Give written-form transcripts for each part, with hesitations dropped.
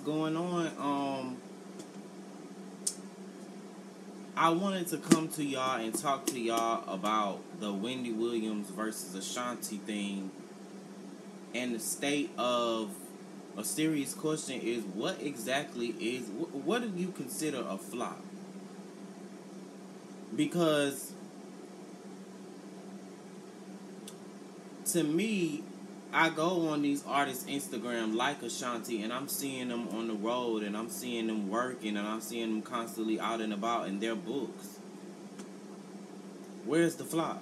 going on? I wanted to come to y'all and talk to y'all about the Wendy Williams versus Ashanti thing, and the state of a serious question is, what exactly is, what do you consider a flop? Because to me, I go on these artists' Instagram like Ashanti, and I'm seeing them on the road, and I'm seeing them working, and I'm seeing them constantly out and about in their books. Where's the flop?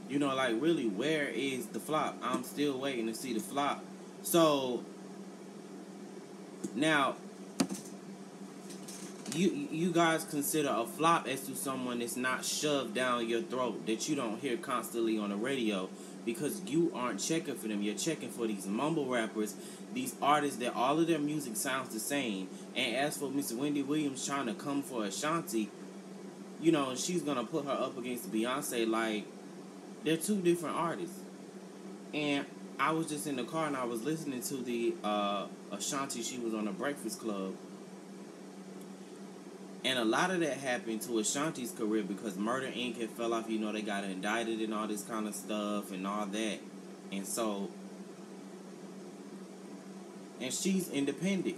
You know, like, really, where is the flop? I'm still waiting to see the flop. So, now, you guys consider a flop as to someone that's not shoved down your throat, that you don't hear constantly on the radio, because you aren't checking for them. You're checking for these mumble rappers, these artists that all of their music sounds the same. And as for Miss Wendy Williams trying to come for Ashanti, you know, she's going to put her up against Beyonce. Like, they're two different artists. And I was just in the car and I was listening to the Ashanti. She was on the Breakfast Club. And a lot of that happened to Ashanti's career because Murder Inc. had fell off. You know, they got indicted and all this kind of stuff and all that. And so, and she's independent.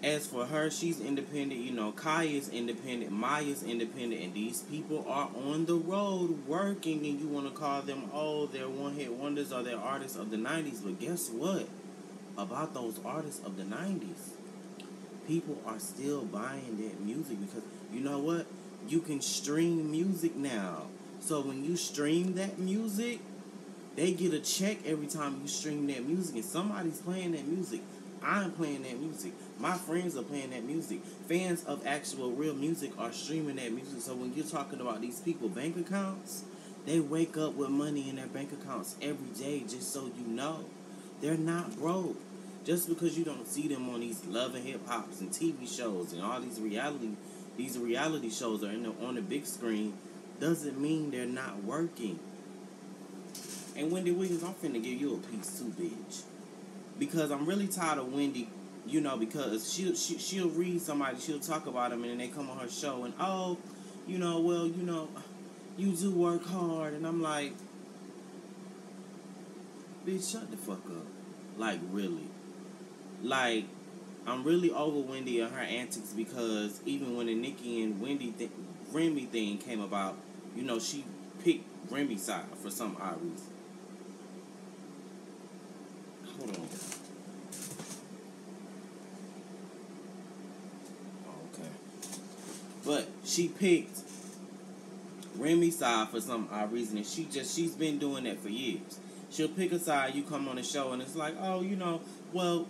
As for her, she's independent. You know, Kaya's independent. Maya's independent. And these people are on the road working. And you want to call them, oh, they're one-hit wonders or they're artists of the 90s. But guess what? About those artists of the 90s. People are still buying that music because, you know what? You can stream music now. So when you stream that music, they get a check every time you stream that music. And somebody's playing that music. I'm playing that music. My friends are playing that music. Fans of actual real music are streaming that music. So when you're talking about these people bank accounts, they wake up with money in their bank accounts every day, just so you know. They're not broke. Just because you don't see them on these Love and Hip Hops and TV shows and all these reality shows are on the big screen, doesn't mean they're not working. And Wendy Williams, I'm finna give you a piece too, bitch. Because I'm really tired of Wendy, you know, because she'll read somebody, she'll talk about them, and then they come on her show and, oh, you know, well, you know, you do work hard. And I'm like, bitch, shut the fuck up. Like, really. Like, I'm really over Wendy and her antics because even when the Nicki and Remy thing came about, you know, she picked Remy's side for some odd reason. Hold on. Okay. But she picked Remy's side for some odd reason, and she's been doing that for years. She'll pick a side, you come on the show, and it's like, oh, you know, well,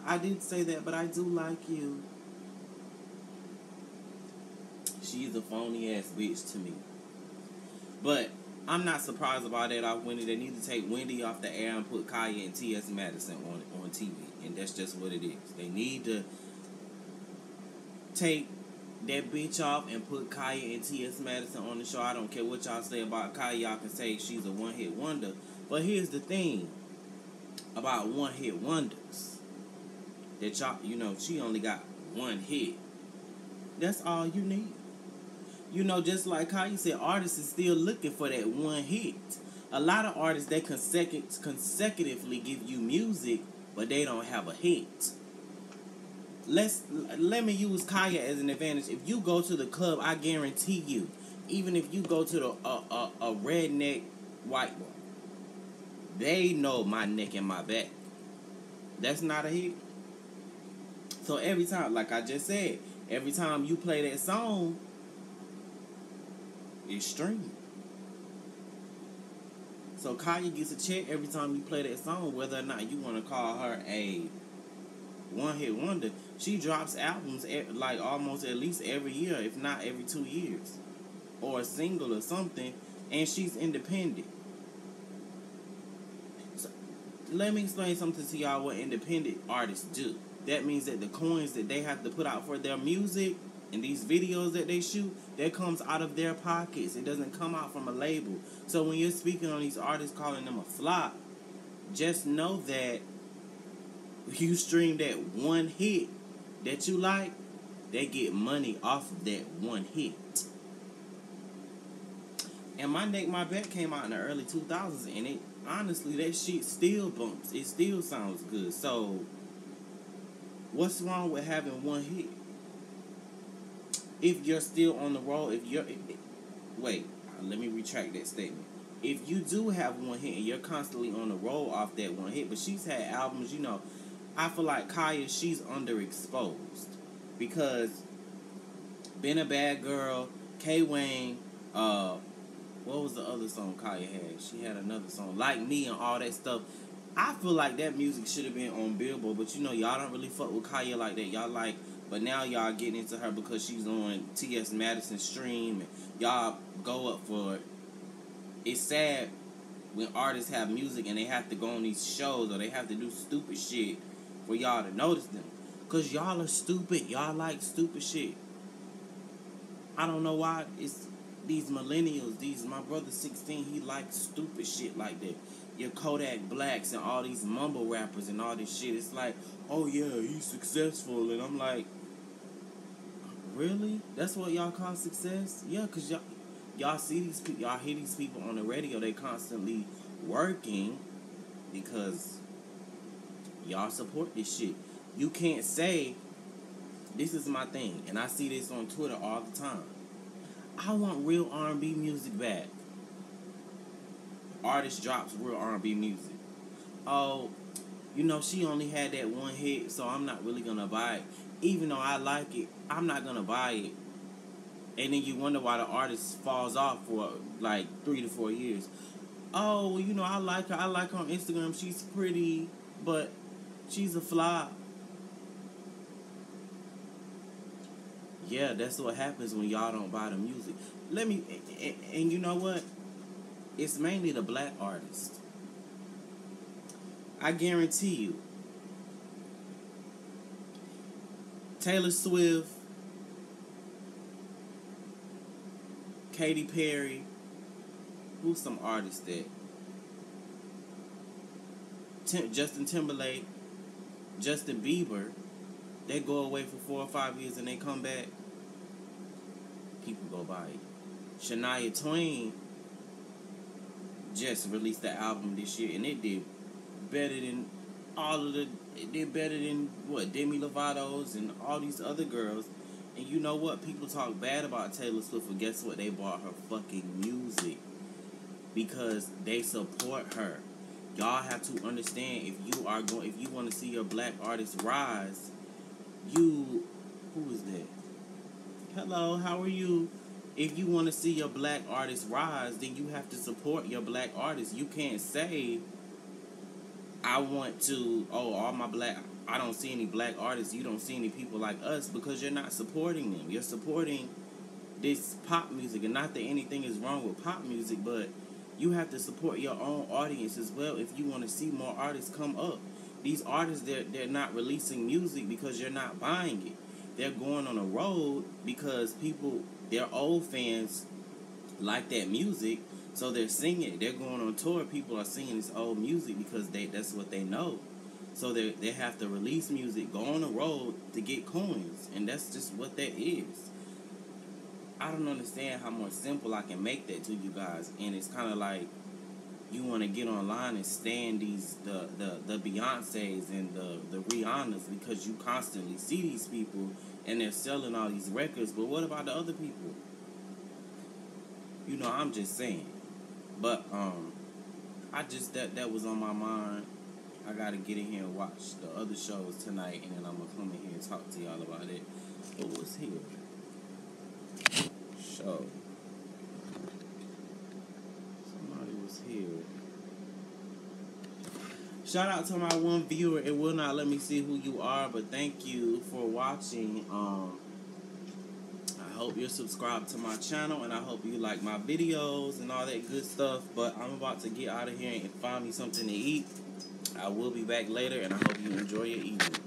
I did say that, but I do like you. She's a phony ass bitch to me. But I'm not surprised about that off Wendy. They need to take Wendy off the air and put Kaya and T.S. Madison on TV. And that's just what it is. They need to take that bitch off and put Kaya and T.S. Madison on the show. I don't care what y'all say about Kaya. Y'all can say she's a one-hit wonder. But here's the thing about one-hit wonders. That y'all, you know, she only got one hit. That's all you need. You know, just like how you said, artists is still looking for that one hit. A lot of artists, they consecutively give you music, but they don't have a hit. Let me use Kaya as an advantage. If you go to the club, I guarantee you, even if you go to a redneck white boy, they know my neck and my back. That's not a hit. So every time, like I just said, every time you play that song, it's streamed. So Kaya gets a check every time you play that song, whether or not you want to call her a one-hit wonder. She drops albums like almost at least every year, if not every 2 years. Or a single or something, and she's independent. So, let me explain something to y'all what independent artists do. That means that the coins that they have to put out for their music and these videos that they shoot, that comes out of their pockets. It doesn't come out from a label. So when you're speaking on these artists, calling them a flop, just know that you stream that one hit that you like, they get money off of that one hit. And My Neck, My Back came out in the early 2000s, and it honestly, that shit still bumps. It still sounds good. So, what's wrong with having one hit? If you're still on the road, wait, let me retract that statement. If you do have one hit and you're constantly on the road off that one hit, but she's had albums, I feel like Kaya, she's underexposed. Because Been a Bad Girl, K-Wayne, what was the other song Kaya had? She had another song, Like Me and all that stuff. I feel like that music should have been on Billboard, but y'all don't really fuck with Kaya like that. Y'all like, but now y'all getting into her because she's on T.S. Madison Stream, and y'all go up for it. It's sad when artists have music and they have to go on these shows or they have to do stupid shit for y'all to notice them. Because y'all are stupid. Y'all like stupid shit. I don't know why. It's these millennials, my brother 16, he likes stupid shit like that. Your Kodak Blacks and all these mumble rappers and all this shit. It's like, oh yeah, he's successful. And I'm like, really? That's what y'all call success? Yeah, because y'all see these people, y'all hear these people on the radio, they constantly working because y'all support this shit. You can't say, this is my thing, and I see this on Twitter all the time. I want real R&B music back. Artist drops real R&B music. Oh, she only had that one hit, so I'm not really gonna buy it. Even though I like it, I'm not gonna buy it. And then you wonder why the artist falls off for like 3 to 4 years. Oh, well, I like her. I like her on Instagram. She's pretty, but she's a flop. Yeah, that's what happens when y'all don't buy the music. And you know what? It's mainly the black artists. I guarantee you, Taylor Swift, Katy Perry, who's some artists that? Justin Timberlake, Justin Bieber, they go away for 4 or 5 years and they come back, people go buy it. Shania Twain just released the album this year and it did better than Demi Lovato's and all these other girls. And you know what? People talk bad about Taylor Swift, but guess what? They bought her fucking music because they support her. Y'all have to understand, if you want to see your black artists rise, who is that? Hello, how are you? If you want to see your black artists rise, then you have to support your black artists. You can't say, I don't see any black artists, you don't see any people like us, because you're not supporting them. You're supporting this pop music, and not that anything is wrong with pop music, but you have to support your own audience as well if you want to see more artists come up. These artists, they're not releasing music because you're not buying it. They're going on a road because their old fans like that music, so they're singing it. They're going on tour. People are singing this old music because that's what they know. So they have to release music, go on the road to get coins, and that's just what that is. I don't understand how more simple I can make that to you guys, and it's kind of like you want to get online and stand the Beyoncés and the Rihannas because you constantly see these people and they're selling all these records, but what about the other people? I'm just saying. But that was on my mind. I gotta get in here and watch the other shows tonight, and then I'm gonna come in here and talk to y'all about it. What was here? Show. Somebody was here. Shout out to my one viewer. It will not let me see who you are, but thank you for watching. I hope you're subscribed to my channel, and I hope you like my videos and all that good stuff. But I'm about to get out of here and find me something to eat. I will be back later, and I hope you enjoy your evening.